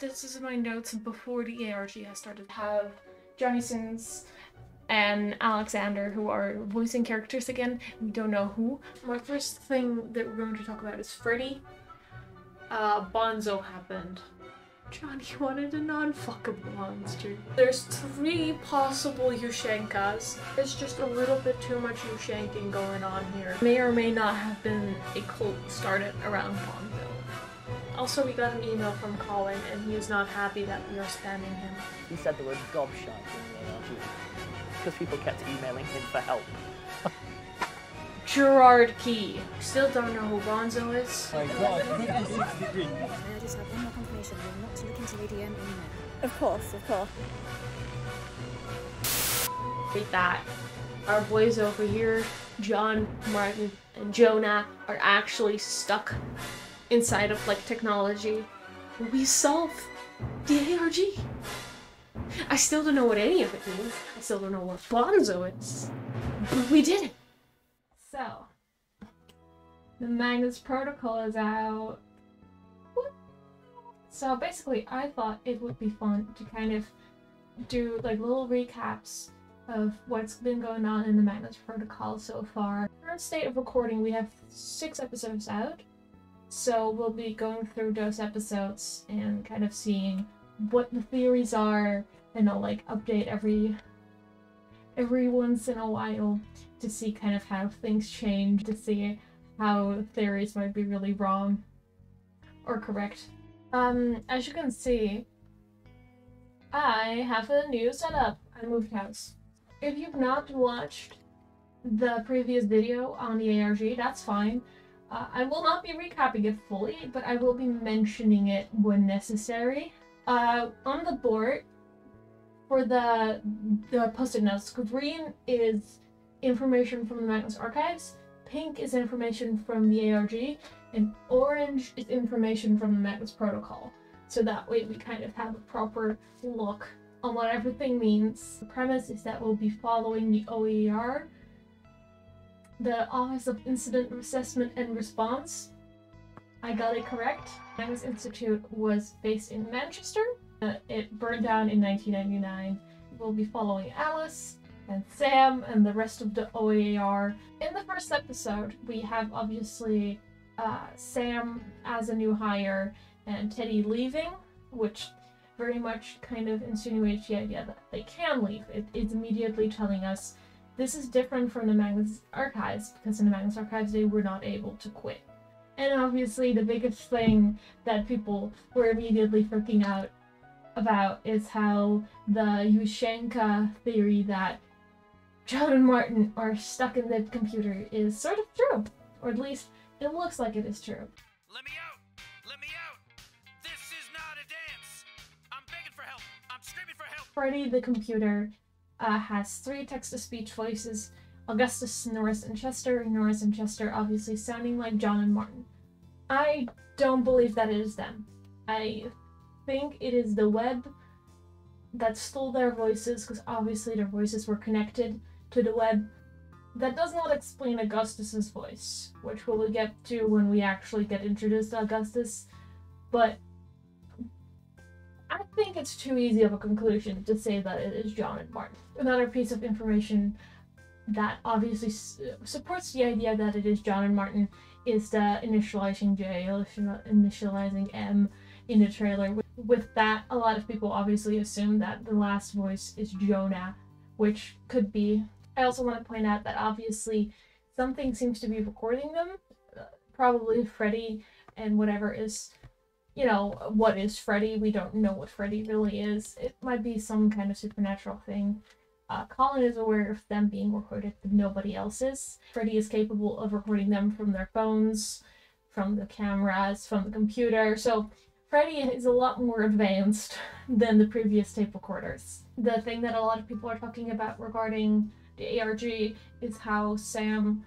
this is my notes before the ARG has started. Have Johnny Sins and Alexander, who are voicing characters again. We don't know who. My first thing that we're going to talk about is Freddy. Bonzo happened. Johnny wanted a non-fuckable monster. There's 3 possible Yushenkas. It's just a little bit too much Yushenking going on here. May or may not have been a cult started around Bonzo. Also, we got an email from Colin, and he is not happy that we are spamming him. He said the word gobshite in the ARG because people kept emailing him for help. Gerard Key. Still don't know who Bonzo is. My God, 56 degrees. I just have one more confirmation. We're not to look into Lady M anymore. Of course, of course. With that, our boys over here, John, Martin, and Jonah, are actually stuck inside of, like, technology. We solved the ARG. I still don't know what any of it means. I still don't know what Bonzo is. But we did it. So, the Magnus protocol is out. So basically, I thought it would be fun to kind of do like little recaps of what's been going on in the Magnus protocol so far. Current state of recording, we have 6 episodes out. So we'll be going through those episodes and kind of seeing what the theories are, and I'll like update every once in a while to see kind of how things change, to see how theories might be really wrong or correct. As you can see, I have a new setup. I moved house. If you've not watched the previous video on the ARG, that's fine. I will not be recapping it fully, but I will be mentioning it when necessary. On the board, for the post-it notes, green is information from the Magnus archives, pink is information from the ARG, and orange is information from the Magnus protocol. So that way we kind of have a proper look on what everything means. The premise is that we'll be following the OER, the Office of Incident Assessment and Response. I got it correct. Magnus Institute was based in Manchester. It burned down in 1999. We'll be following Alice and Sam and the rest of the OER. In the first episode, we have obviously Sam as a new hire and Teddy leaving, which very much kind of insinuates the idea that they can leave. It's immediately telling us this is different from the Magnus archives, because in the Magnus archives they were not able to quit. And obviously the biggest thing that people were immediately freaking out about is how the Yushenka theory that John and Martin are stuck in the computer is sort of true. Or at least it looks like it is true. Let me out! Let me out! This is not a dance! I'm begging for help! I'm screaming for help! Freddy the computer has 3 text-to-speech voices: Augustus, Norris, and Chester. Norris and Chester obviously sounding like John and Martin. I don't believe that it is them. I think it is the web that stole their voices, because obviously their voices were connected to the web. That does not explain Augustus's voice, which we'll get to when we actually get introduced to Augustus, but I think it's too easy of a conclusion to say that it is John and Martin. Another piece of information that obviously supports the idea that it is John and Martin is the initializing J, initializing M in the trailer. With that, a lot of people obviously assume that the last voice is Jonah, which could be. I also want to point out that obviously something seems to be recording them. Probably Freddy, and whatever is, you know, what is Freddy? We don't know what Freddy really is. It might be some kind of supernatural thing. Colin is aware of them being recorded, but nobody else is. Freddy is capable of recording them from their phones, from the cameras, from the computer, so Freddy is a lot more advanced than the previous tape recorders. The thing that a lot of people are talking about regarding the ARG is how Sam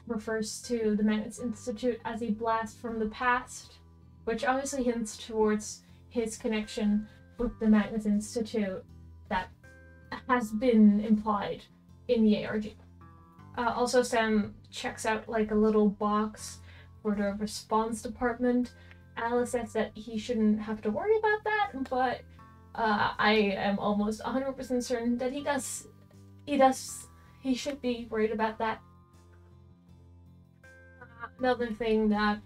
refers to the Magnus Institute as a blast from the past, which obviously hints towards his connection with the Magnus Institute that has been implied in the ARG. Also, Sam checks out like a little box for the response department, Alice says that he shouldn't have to worry about that, but I am almost 100% certain that he does. He should be worried about that. Another thing that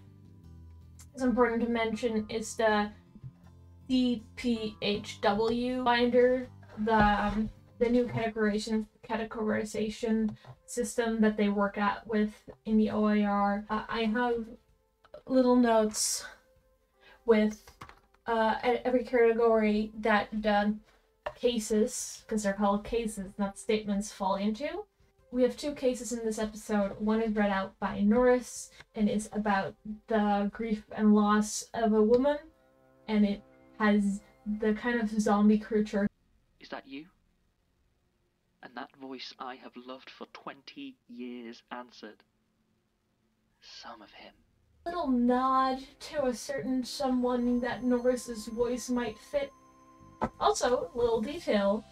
is important to mention is the DPHW binder, the new categorization system that they work at with in the OIR. I have little notes with every category that the cases, because they're called cases, not statements, fall into. We have 2 cases in this episode. One is read out by Norris and is about the grief and loss of a woman, and it has the kind of zombie creature. Is that you? And that voice I have loved for 20 years answered. Some of him. Little nod to a certain someone that Norris's voice might fit. Also, little detail,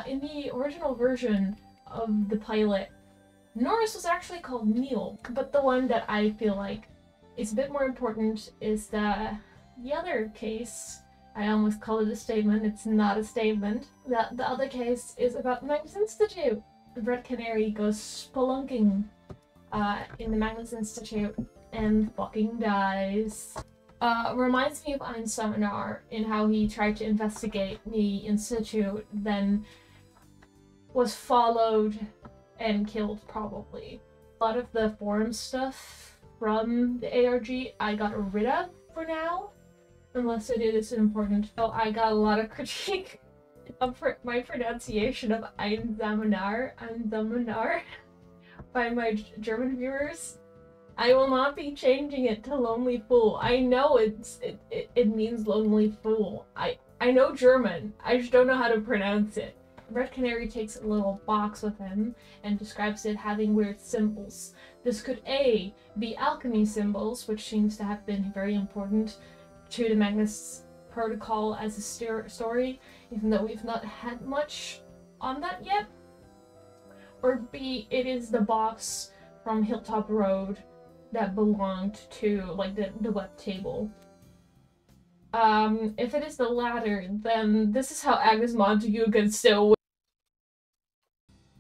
in the original version of the pilot, Norris was actually called Neil, but the one that I feel like is a bit more important is the other case. I almost call it a statement. It's not a statement. The other case is about Magnus Institute. The Red Canary goes spelunking in the Magnus Institute and fucking dies. Reminds me of Ein Seminar in how he tried to investigate the Institute, then was followed and killed, probably. A lot of the forum stuff from the ARG I got rid of for now, unless it is important. So I got a lot of critique of my pronunciation of Ein Seminar by my German viewers. I will not be changing it to Lonely Fool. I know it means Lonely Fool. I know German. I just don't know how to pronounce it. Red Canary takes a little box with him and describes it having weird symbols. This could A, be alchemy symbols, which seems to have been very important to the Magnus protocol as a story, even though we've not had much on that yet. Or B, it is the box from Hilltop Road that belonged to, like, the web table. If it is the latter, then this is how Agnes Montague can still win.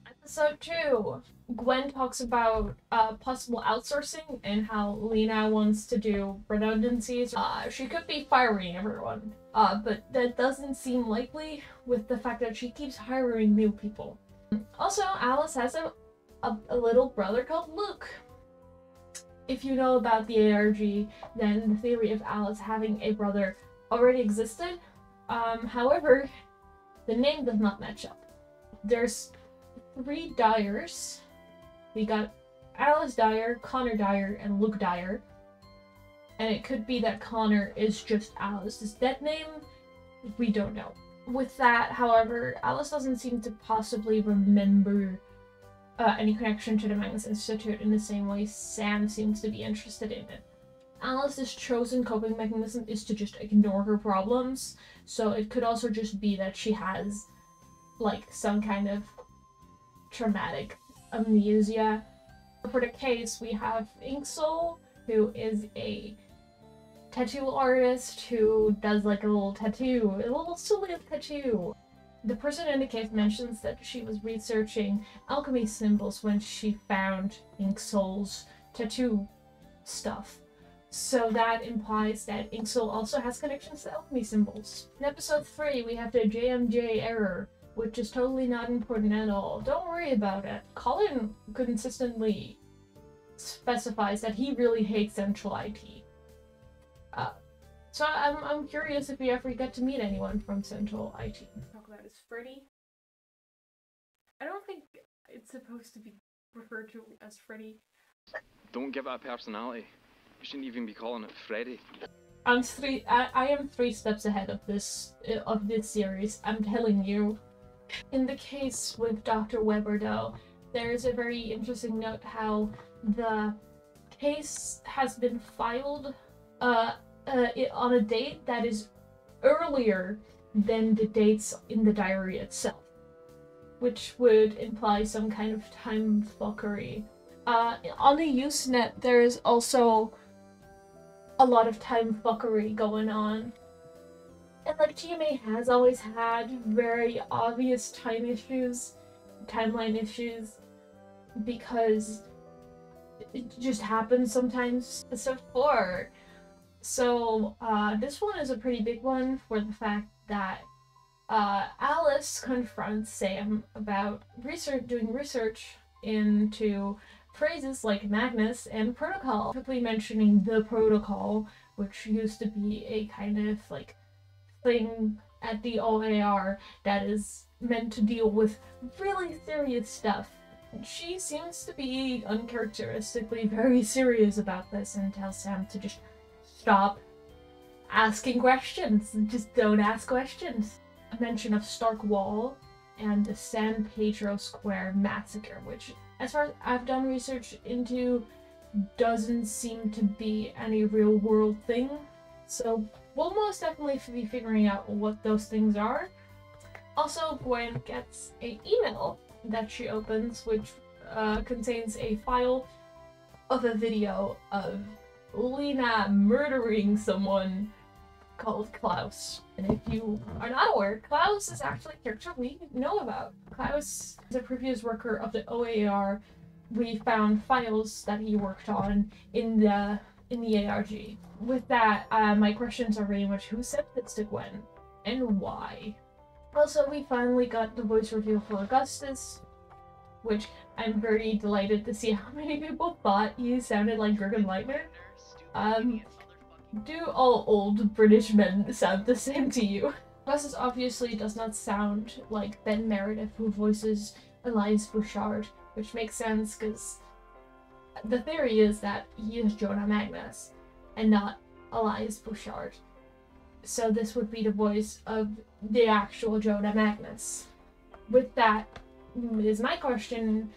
Episode 2. Gwen talks about possible outsourcing and how Lena wants to do redundancies. She could be firing everyone, but that doesn't seem likely with the fact that she keeps hiring new people. Also, Alice has a little brother called Luke. If you know about the ARG, then the theory of Alice having a brother already existed. However, the name does not match up. There's 3 Dyers. We got Alice Dyer, Connor Dyer, and Luke Dyer. And it could be that Connor is just Alice's dead name. We don't know. With that, however, Alice doesn't seem to possibly remember any connection to the Magnus Institute in the same way Sam seems to be interested in it. Alice's chosen coping mechanism is to just ignore her problems, so it could also just be that she has, like, some kind of traumatic amnesia. For the case, we have Inksoul, who is a tattoo artist who does, like, a little silly tattoo. The person in the case mentions that she was researching alchemy symbols when she found Inksoul's tattoo stuff. So that implies that Inksoul also has connections to alchemy symbols. In episode 3, we have the JMJ error, which is totally not important at all. Don't worry about it. Colin consistently specifies that he really hates Central IT. So I'm curious if we ever get to meet anyone from Central IT. Talk about is Freddy. I don't think it's supposed to be referred to as Freddy. Don't give it a personality. You shouldn't even be calling it Freddy. I am 3 steps ahead of this series. I'm telling you. In the case with Dr. Weber, though, there's a very interesting note how the case has been filed on a date that is earlier than the dates in the diary itself, which would imply some kind of time fuckery. On the Usenet, there is also a lot of time fuckery going on. And like TMA has always had very obvious timeline issues, because it just happens sometimes. So this one is a pretty big one for the fact that Alice confronts Sam about doing research into phrases like Magnus and protocol, quickly mentioning the protocol, which used to be a kind of like thing at the OAR that is meant to deal with really serious stuff. She seems to be uncharacteristically very serious about this and tells Sam to just stop asking questions. Just don't ask questions. A mention of Stark Wall and the San Pedro Square massacre, which, as far as I've done research into, doesn't seem to be any real world thing. So we'll most definitely be figuring out what those things are. Also, Gwen gets an email that she opens, which contains a file of a video of Lena murdering someone called Klaus. And if you are not aware, Klaus is actually a character we know about. Klaus is a previous worker of the OAR. We found files that he worked on in the ARG. With that, my questions are very much who sent this to Gwen and why. Also, we finally got the voice reveal for Augustus, which I'm very delighted to see how many people thought he sounded like Jürgen Leitner. Do all old British men sound the same to you? Augustus obviously does not sound like Ben Meredith, who voices Elias Bouchard, which makes sense because the theory is that he is Jonah Magnus and not Elias Bouchard. So this would be the voice of the actual Jonah Magnus. With that is my question,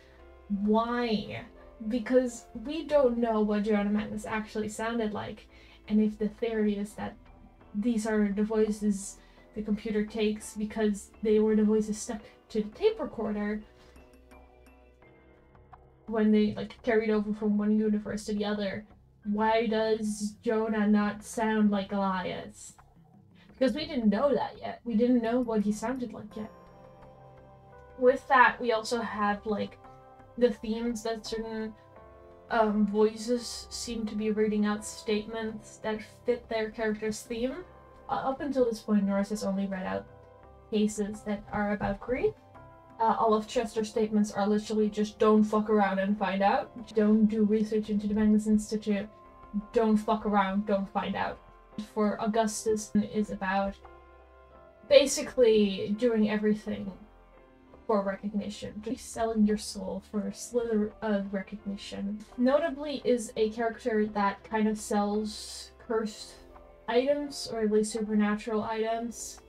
why? Because we don't know what Jonah Magnus actually sounded like, and if the theory is that these are the voices the computer takes because they were the voices stuck to the tape recorder when they carried over from one universe to the other, why does Jonah not sound like Elias? Because we didn't know that yet. We didn't know what he sounded like yet. With that, we also have the themes that certain voices seem to be reading out statements that fit their character's theme. Up until this point, Norris has only read out cases that are about grief. All of Chester's statements are literally just don't fuck around and find out. Don't do research into the Magnus Institute. Don't fuck around, don't find out. For Augustus is about basically doing everything for recognition. Just selling your soul for a slither of recognition. Notably is a character that kind of sells cursed items, or at least supernatural items,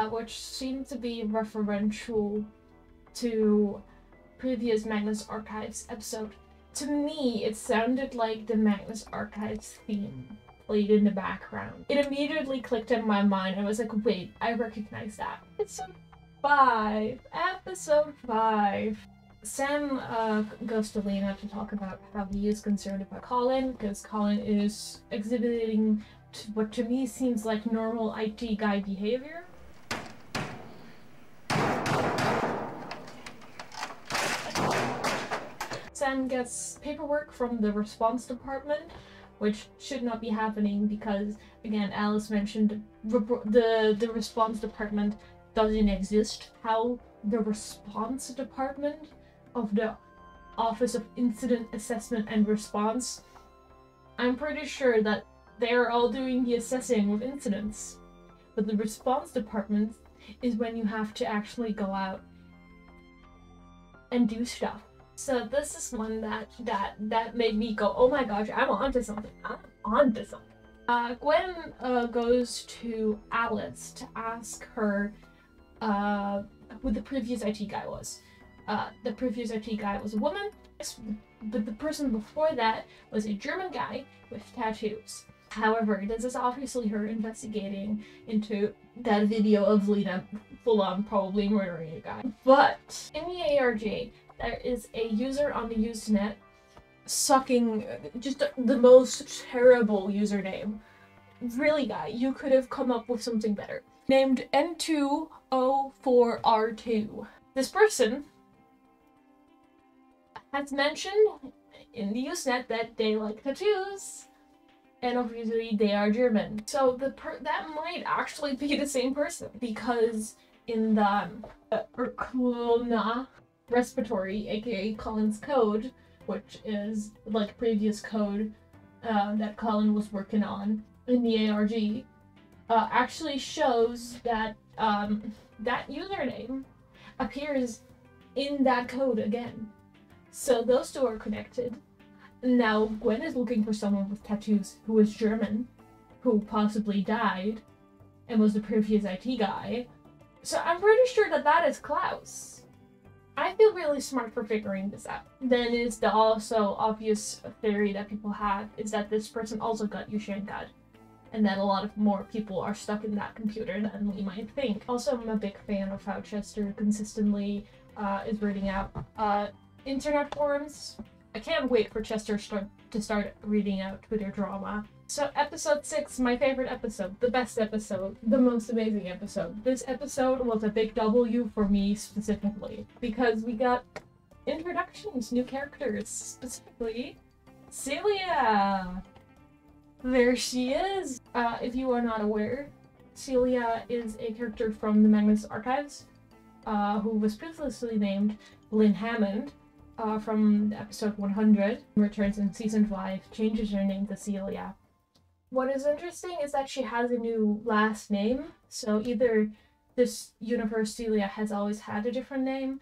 which seem to be referential to previous Magnus Archives episode. To me, it sounded like the Magnus Archives theme played in the background. It immediately clicked in my mind. I was like, wait, I recognize that. Episode 5. Sam goes to Lena to talk about how he is concerned about Colin, because Colin is exhibiting what to me seems like normal IT guy behavior. Sam gets paperwork from the response department, which should not be happening because, again, Alice mentioned the response department doesn't exist. How the response department of the Office of Incident Assessment and Response, I'm pretty sure that they're all doing the assessing of incidents. But the response department is when you have to actually go out and do stuff. So this is one that made me go, oh my gosh, I'm onto something. Gwen goes to Alice to ask her who the previous IT guy was. The previous IT guy was a woman, but the person before that was a German guy with tattoos. However, this is obviously her investigating into that video of Lena full-on probably murdering a guy. But in the ARG, there is a user on the Usenet sucking, just the most terrible username. Really, guy, you could have come up with something better. Named N2O4R2. This person has mentioned in the Usenet that they like tattoos, and obviously they are German. So that might actually be the same person, because in the respiratory, aka Colin's code, which is like previous code that Colin was working on in the ARG, actually shows that that username appears in that code again. So those two are connected. Now Gwen is looking for someone with tattoos who is German, who possibly died, and was the previous IT guy. So I'm pretty sure that that is Klaus. I feel really smart for figuring this out. Then is the also obvious theory that people have is that this person also got Yushenka, and that a lot of more people are stuck in that computer than we might think. Also, I'm a big fan of how Chester consistently is reading out internet forums. I can't wait for Chester to start reading out Twitter drama. So episode 6, my favorite episode, the best episode, the most amazing episode. This episode was a big W for me specifically, because we got introductions, new characters, specifically Celia! There she is! If you are not aware, Celia is a character from the Magnus archives, who was previously named Lynn Hammond, from episode 100, returns in season 5, changes her name to Celia. What is interesting is that she has a new last name, so either this universe Celia has always had a different name,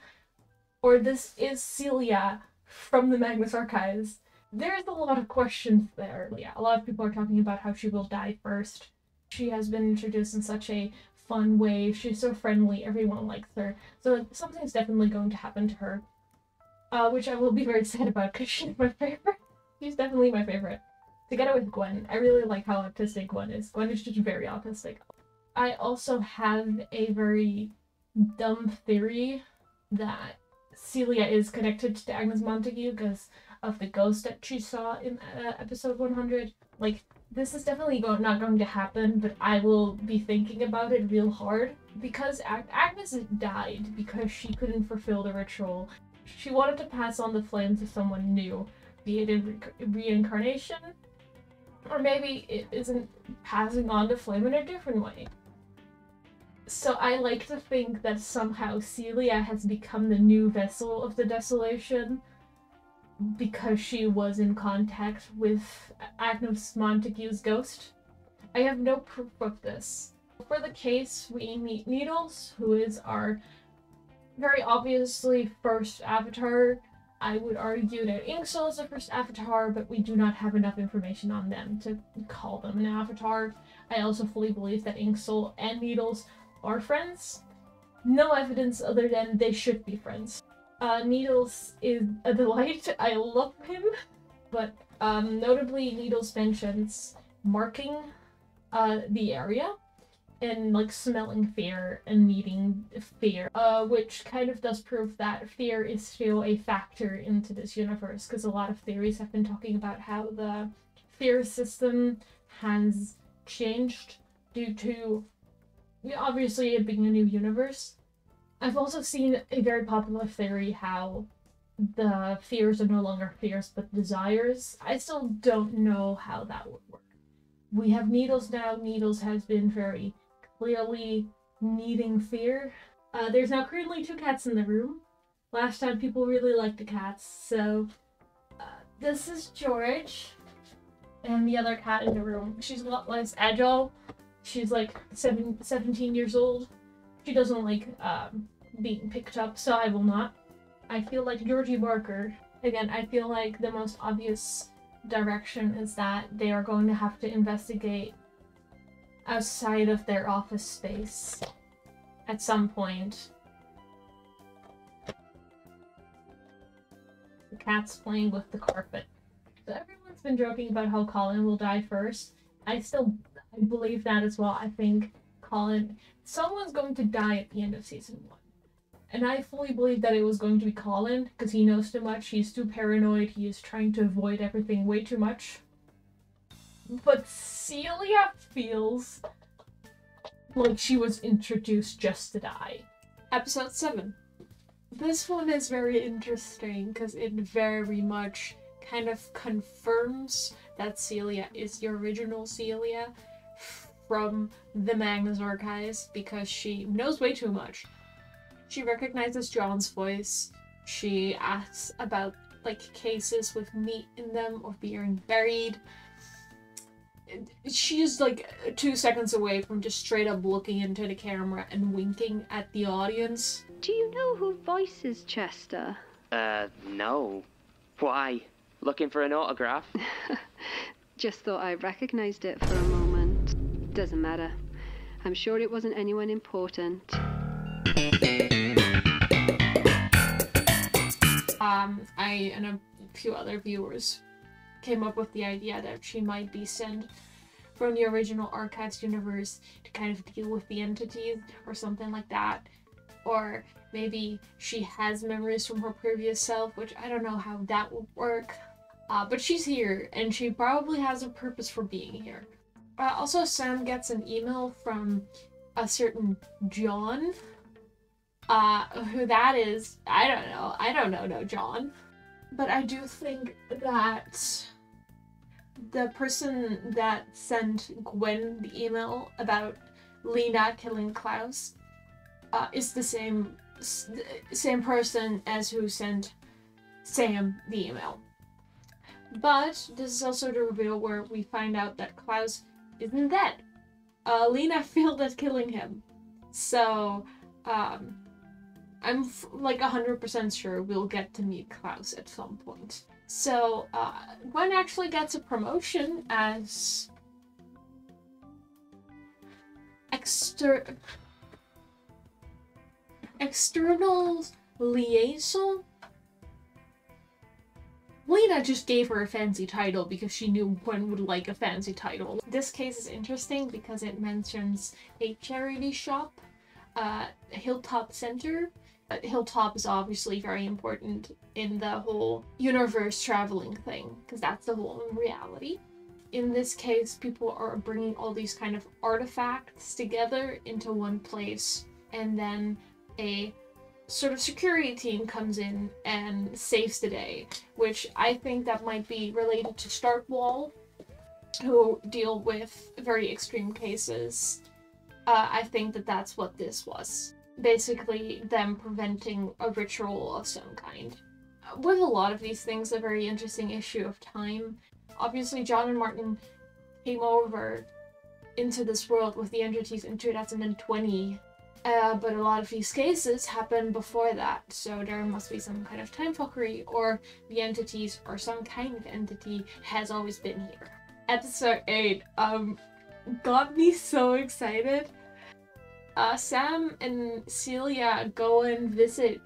or this is Celia from the Magnus archives. There's a lot of questions there. Yeah, a lot of people are talking about how she will die first. She has been introduced in such a fun way, she's so friendly, everyone likes her, so something's definitely going to happen to her. Which I will be very sad about because she's my favorite. She's definitely my favorite. Together with Gwen, I really like how autistic Gwen is. Gwen is just very autistic. I also have a very dumb theory that Celia is connected to Agnes Montague because of the ghost that she saw in episode 100. Like, this is definitely not going to happen, but I will be thinking about it real hard. Because Agnes died because she couldn't fulfill the ritual. She wanted to pass on the flame to someone new, be it in reincarnation, or maybe it isn't passing on the flame in a different way. So I like to think that somehow Celia has become the new vessel of the desolation because she was in contact with Agnes Montague's ghost. I have no proof of this. For the case, we meet Needles, who is our very obviously first avatar. I would argue that Inksol is the first avatar, but we do not have enough information on them to call them an avatar. I also fully believe that Inksol and Needles are friends. No evidence other than they should be friends. Needles is a delight. I love him. But notably, Needles mentions marking the area and like smelling fear and meeting fear, which kind of does prove that fear is still a factor into this universe, because a lot of theories have been talking about how the fear system has changed due to obviously it being a new universe. I've also seen a very popular theory how the fears are no longer fears but desires. I still don't know how that would work. We have Needles now. Needles has been very clearly needing fear. There's now currently 2 cats in the room. Last time people really liked the cats, so this is George and the other cat in the room. She's a lot less agile. She's like 17 years old. She doesn't like being picked up, so I will not. I feel like Georgie Barker. Again, I feel like the most obvious direction is that they are going to have to investigate outside of their office space at some point. The cat's playing with the carpet. So everyone's been joking about how Colin will die first. I believe that as well. I think someone's going to die at the end of season 1. And I fully believed that it was going to be Colin, because he knows too much, he's too paranoid, he is trying to avoid everything way too much. But Celia feels like she was introduced just to die. Episode 7. This one is very interesting because it very much kind of confirms that Celia is the original Celia from the Magnus archives, because she knows way too much. She recognizes John's voice. She asks about like cases with meat in them or being buried. She's like 2 seconds away from just straight up looking into the camera and winking at the audience. Do you know who voices Chester? No. Why? Looking for an autograph? Just thought I recognized it for a moment. Doesn't matter. I'm sure it wasn't anyone important. I and a few other viewers came up with the idea that she might be sent from the original Archives universe to kind of deal with the entities or something like that. Or maybe she has memories from her previous self, which I don't know how that would work. But she's here, and she probably has a purpose for being here. Also, Sam gets an email from a certain John. Who that is, I don't know. I don't know no John. But I do think that the person that sent Gwen the email about Lena killing Klaus is the same person as who sent Sam the email. But this is also the reveal where we find out that Klaus isn't dead. Lena failed at killing him. So, I'm like 100% sure we'll get to meet Klaus at some point. So, Gwen actually gets a promotion as external liaison? Lena just gave her a fancy title because she knew Gwen would like a fancy title. This case is interesting because it mentions a charity shop, Hilltop Center. Hilltop is obviously very important in the whole universe traveling thing, because that's the whole reality. In this case, people are bringing all these kind of artifacts together into one place, and then a sort of security team comes in and saves the day, which I think that might be related to Starkwall, who deal with very extreme cases. I think that that's what this was. Basically, them preventing a ritual of some kind. With a lot of these things, a very interesting issue of time. Obviously, John and Martin came over into this world with the entities in 2020, but a lot of these cases happened before that, so there must be some kind of time fuckery, or the entities, or some kind of entity, has always been here. Episode 8, got me so excited. Sam and Celia go and visit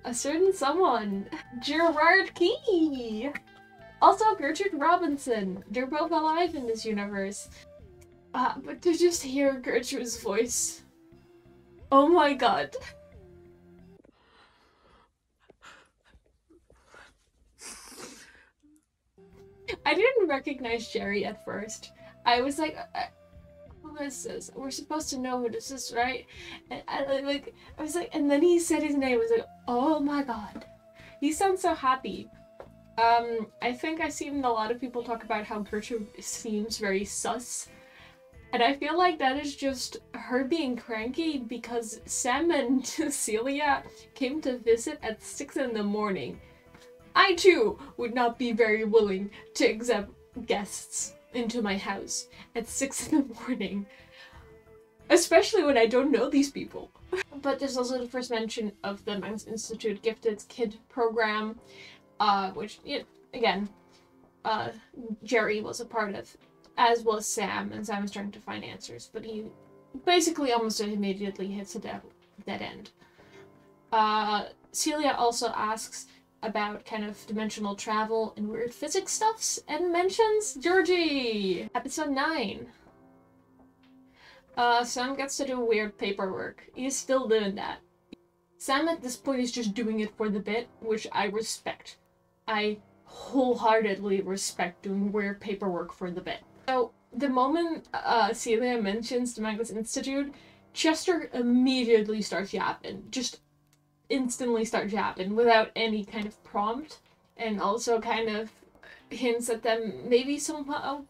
a certain someone, Gerard Key! Also Gertrude Robinson. They're both alive in this universe. But to just hear Gertrude's voice, oh my god. I didn't recognize Jerry at first. I was like, who is this? We're supposed to know who this is, right? And I was like, and then he said his name. I was like, oh my god. He sounds so happy. I think I've seen a lot of people talk about how Gertrude seems very sus. And I feel like that is just her being cranky because Sam and Celia came to visit at 6 in the morning. I too would not be very willing to accept guests into my house at 6 in the morning. Especially when I don't know these people. But there's also the first mention of the Magnus Institute Gifted Kid program, which, again, Jerry was a part of, as was Sam, and Sam was trying to find answers, but he basically almost immediately hits a dead end. Celia also asks about kind of dimensional travel and weird physics stuffs, and mentions Georgie! Episode 9. Sam gets to do weird paperwork. He's still doing that. Sam at this point is just doing it for the bit, which I respect. I wholeheartedly respect doing weird paperwork for the bit. So the moment Celia mentions the Magnus Institute, Chester immediately starts yapping. Just instantly starts yapping without any kind of prompt, and also kind of hints at them maybe somehow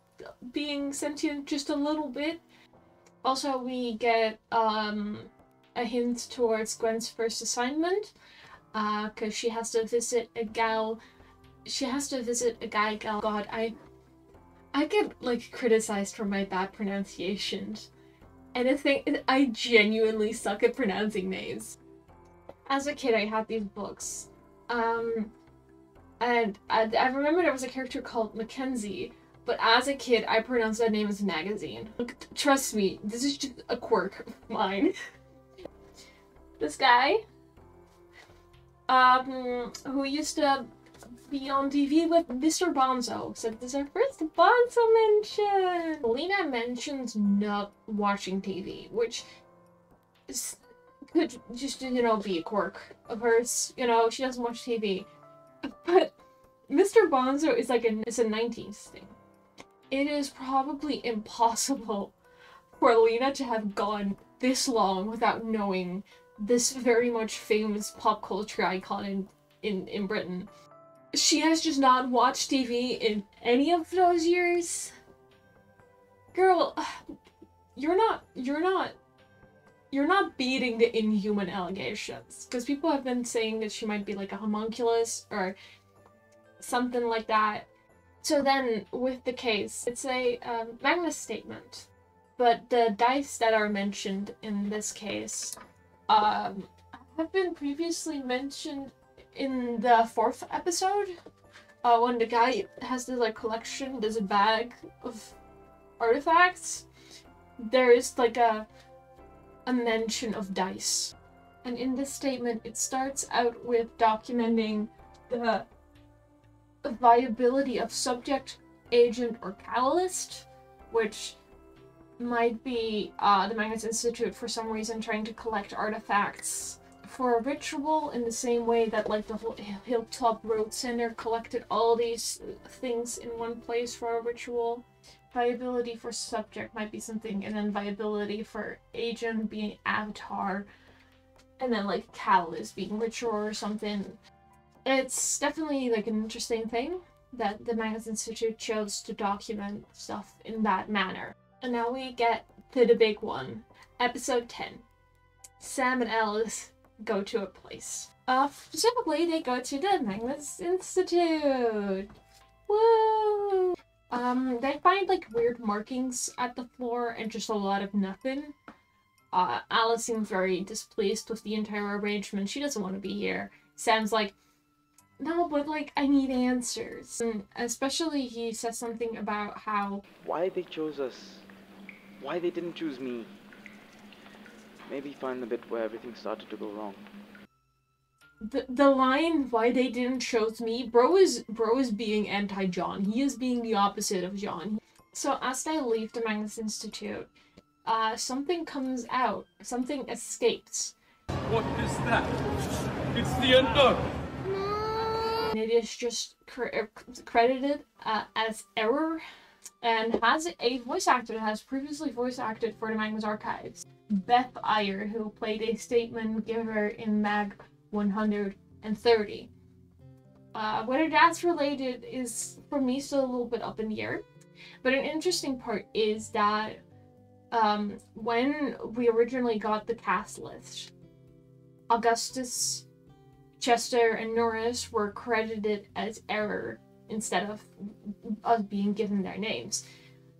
being sentient just a little bit. Also, we get a hint towards Gwen's first assignment, because she has to visit a gal. She has to visit a guy gal. God, I get like criticized for my bad pronunciations, and I genuinely suck at pronouncing names. As a kid, I had these books, and I remember there was a character called Mackenzie, but as a kid, I pronounced that name as Magazine. Trust me, this is just a quirk of mine. This guy, who used to be on TV with Mr. Bonzo, so this is our first Bonzo mention! Lena mentions not watching TV, which could just, you know, be a quirk of hers. You know, she doesn't watch TV. But Mr. Bonzo is like it's a 90s thing. It is probably impossible for Lena to have gone this long without knowing this very much famous pop culture icon in Britain. She has just not watched TV in any of those years. Girl, you're not beating the Inhuman allegations. Because people have been saying that she might be like a homunculus or something like that. So then, with the case, it's a Magnus statement. But the dice that are mentioned in this case have been previously mentioned in the 4th episode. When the guy has this like collection, there's a bag of artifacts. There is like a mention of dice. And in this statement, it starts out with documenting the viability of subject, agent, or catalyst, which might be the Magnus Institute for some reason trying to collect artifacts for a ritual in the same way that like the whole Hilltop Road Center collected all these things in one place for a ritual. Viability for subject might be something, and then viability for agent being avatar, and then like catalyst being ritual or something. It's definitely like an interesting thing that the Magnus Institute chose to document stuff in that manner. And now we get to the big one. Episode 10. Sam and Alice go to a place. Specifically, they go to the Magnus Institute. Woo! They find like weird markings at the floor and just a lot of nothing. Alice seems very displeased with the entire arrangement. She doesn't want to be here. Sam's like, no, but like, I need answers. And especially he says something about how... Why they chose us. Why they didn't choose me. Maybe find the bit where everything started to go wrong. The line, why they didn't choose me, bro is being anti-John. He is being the opposite of John. So as they leave the Magnus Institute, something comes out. Something escapes. What is that? It's the unknown. And it is just credited as error, and has a voice actor that has previously voice acted for the Magnus Archives. Beth Iyer, who played a statement giver in Mag 130. Whether that's related is, for me, still a little bit up in the air. But an interesting part is that when we originally got the cast list, Augustus, Chester, and Norris were credited as error instead of us being given their names.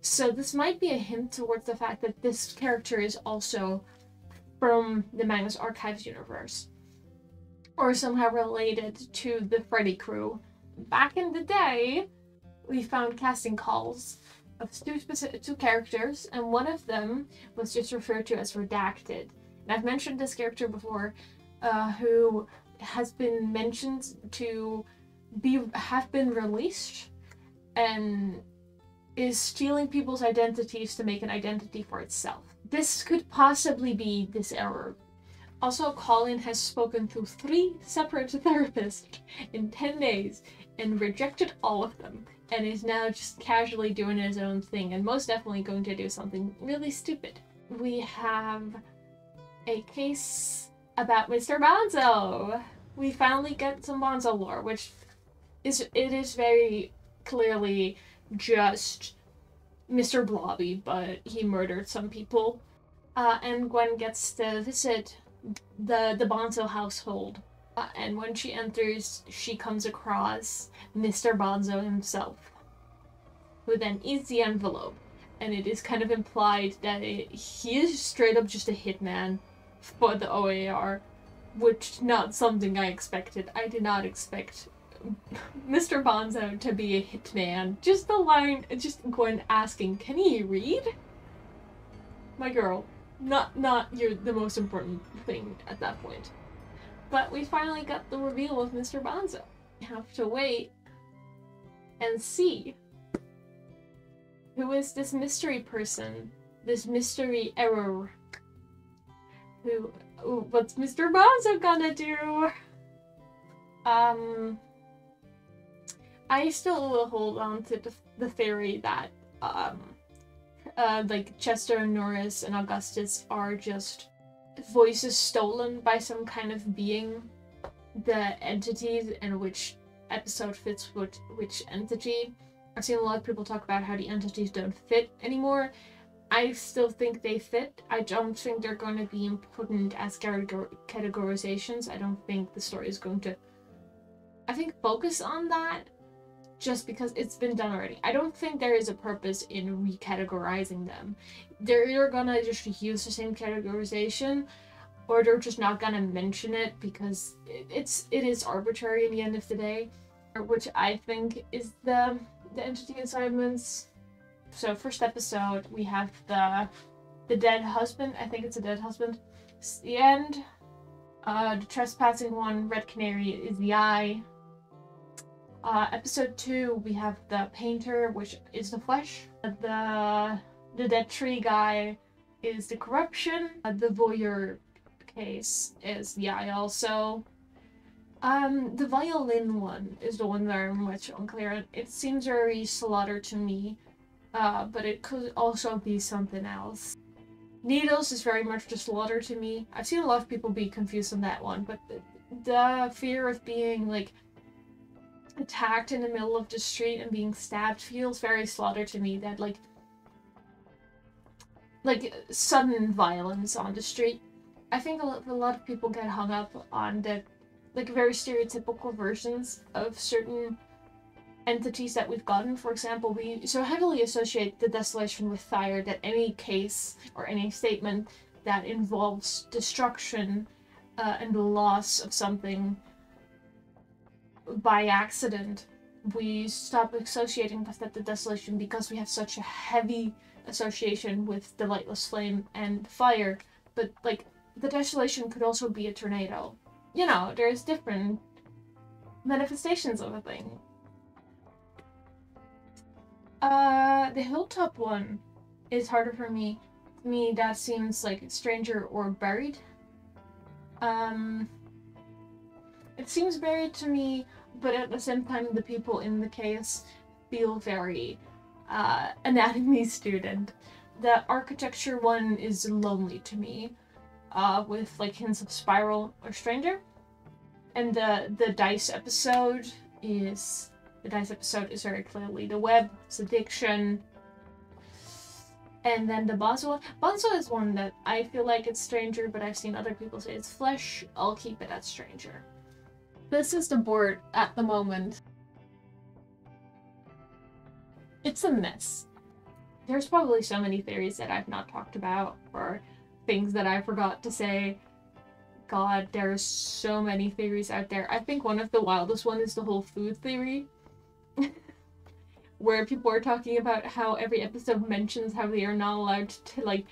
So this might be a hint towards the fact that this character is also from the Magnus Archives universe, or somehow related to the Freddy crew. Back in the day, we found casting calls of two characters, and one of them was just referred to as redacted. And I've mentioned this character before, who has been mentioned to have been released and is stealing people's identities to make an identity for itself. This could possibly be this error. Also, Colin has spoken to 3 separate therapists in 10 days and rejected all of them, and is now just casually doing his own thing, and most definitely going to do something really stupid. We have a case about Mr. Bonzo. We finally get some Bonzo lore, which is very clearly just Mr. Blobby, but he murdered some people. And Gwen gets to visit the Bonzo household. And when she enters, she comes across Mr. Bonzo himself, who then eats the envelope. And it is kind of implied that he is straight up just a hitman for the OAR, which not something I expected. I did not expect Mr. Bonzo to be a hitman. Just the line, just Gwen asking, can he read? My girl, not you're the most important thing at that point. But we finally got the reveal of Mr. Bonzo. We have to wait and see. Who is this mystery person? This mystery error? What's Mr. Bonzo gonna do? I still will hold on to the theory that, like, Chester and Norris and Augustus are just voices stolen by some kind of being. The entities and which episode fits which entity. I've seen a lot of people talk about how the entities don't fit anymore. I still think they fit. I don't think they're going to be important as categorizations. I don't think the story is going to, I think, focus on that just because it's been done already. I don't think there is a purpose in recategorizing them. They're either gonna just use the same categorization, or they're just not gonna mention it because it is arbitrary in the end of the day, which I think is the entity assignments. So first episode, we have the dead husband. I think it's a dead husband. It's the end. The trespassing one, Red Canary, is the eye. Episode 2, we have the painter, which is the flesh. The dead tree guy is the corruption. The voyeur case is the eye also. The violin one is the one that I'm much unclear. It seems very slaughter to me, but it could also be something else. Needles is very much the slaughter to me. I've seen a lot of people be confused on that one, but the fear of being, like, attacked in the middle of the street and being stabbed feels very slaughter to me. That, like sudden violence on the street. I think a lot of people get hung up on the, like, very stereotypical versions of certain entities that we've gotten. For example, we so heavily associate the desolation with fire that any case or any statement that involves destruction and the loss of something by accident, we stop associating with that the desolation because we have such a heavy association with the lightless flame and fire. But, like, the desolation could also be a tornado. You know, there's different manifestations of a thing. The hilltop one is harder for me. To me, that seems like stranger or buried. It seems buried to me, but at the same time, the people in the case feel very anatomy student. The architecture one is lonely to me, with, like, hints of spiral or stranger. And the dice episode is very clearly the web, it's addiction. And then the Bonzo is one that I feel like it's stranger, but I've seen other people say it's flesh. I'll keep it at stranger. This is the board at the moment. It's a mess. There's probably so many theories that I've not talked about, or things that I forgot to say. God, there's so many theories out there. I think one of the wildest one is the whole food theory. Where people are talking about how every episode mentions how they are not allowed to, like,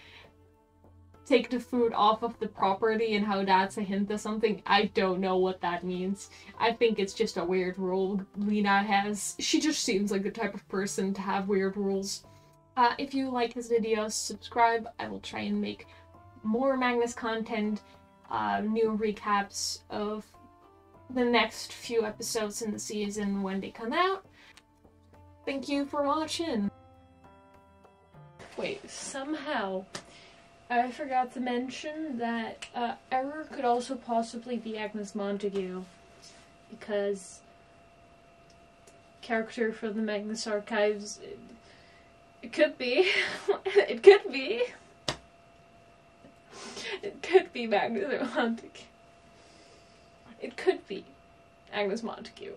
take the food off of the property and how that's a hint of something. I don't know what that means. I think it's just a weird rule Lena has. She just seems like the type of person to have weird rules. If you like his videos, subscribe. I will try and make more Magnus content. new recaps of the next few episodes in the season when they come out. Thank you for watching. Wait, somehow I forgot to mention that Error could also possibly be Agnes Montague, because character from the Magnus archives, it could be. It could be. It could be Magnus Montague. It could be Agnes Montague.